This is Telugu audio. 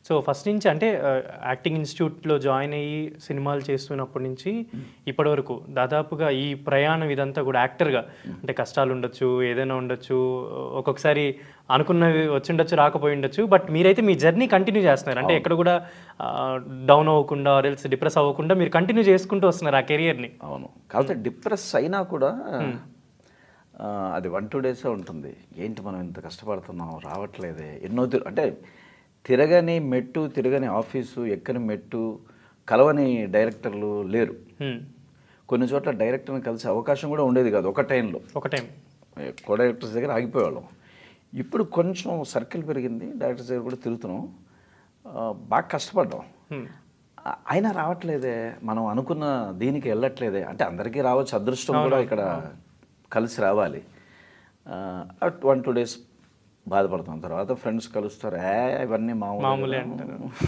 సో ఫస్ట్ నుంచి అంటే యాక్టింగ్ ఇన్స్టిట్యూట్లో జాయిన్ అయ్యి సినిమాలు చేస్తున్నప్పటి నుంచి ఇప్పటి వరకు దాదాపుగా ఈ ప్రయాణం ఇదంతా కూడా యాక్టర్గా అంటే కష్టాలు ఉండొచ్చు, ఏదైనా ఉండొచ్చు, ఒక్కొక్కసారి అనుకున్నవి వచ్చిండొచ్చు, రాకపోయి ఉండొచ్చు, బట్ మీరైతే మీ జర్నీ కంటిన్యూ చేస్తున్నారు. అంటే ఎక్కడ కూడా డౌన్ అవ్వకుండా ఆర్ఎల్స్ డిప్రెస్ అవ్వకుండా మీరు కంటిన్యూ చేసుకుంటూ వస్తున్నారు ఆ కెరియర్ని. అవును, కాకపోతే డిప్రెస్ అయినా కూడా అది 1-2 డేసే ఉంటుంది. ఏంటి మనం ఇంత కష్టపడుతున్నాం రావట్లేదే, ఎన్నో అంటే తిరగని మెట్టు, తిరగని ఆఫీసు, ఎక్కని మెట్టు, కలవని డైరెక్టర్లు లేరు. కొన్ని చోట్ల డైరెక్టర్ని కలిసే అవకాశం కూడా ఉండేది కాదు ఒక టైం కో డైరెక్టర్స్ దగ్గర ఆగిపోయేవాళ్ళం. ఇప్పుడు కొంచెం సర్కిల్ పెరిగింది, డైరెక్టర్స్ దగ్గర కూడా తిరుగుతున్నాం, బాగా కష్టపడ్డాం. అయినా రావట్లేదే, మనం అనుకున్న దీనికి వెళ్ళట్లేదే. అంటే అందరికీ రావచ్చు, అదృష్టం కూడా ఇక్కడ కలిసి రావాలి. 1-2 డేస్ బాధపడతాం, తర్వాత ఫ్రెండ్స్ కలుస్తారు, ఇవన్నీ మామూలే అంటారు.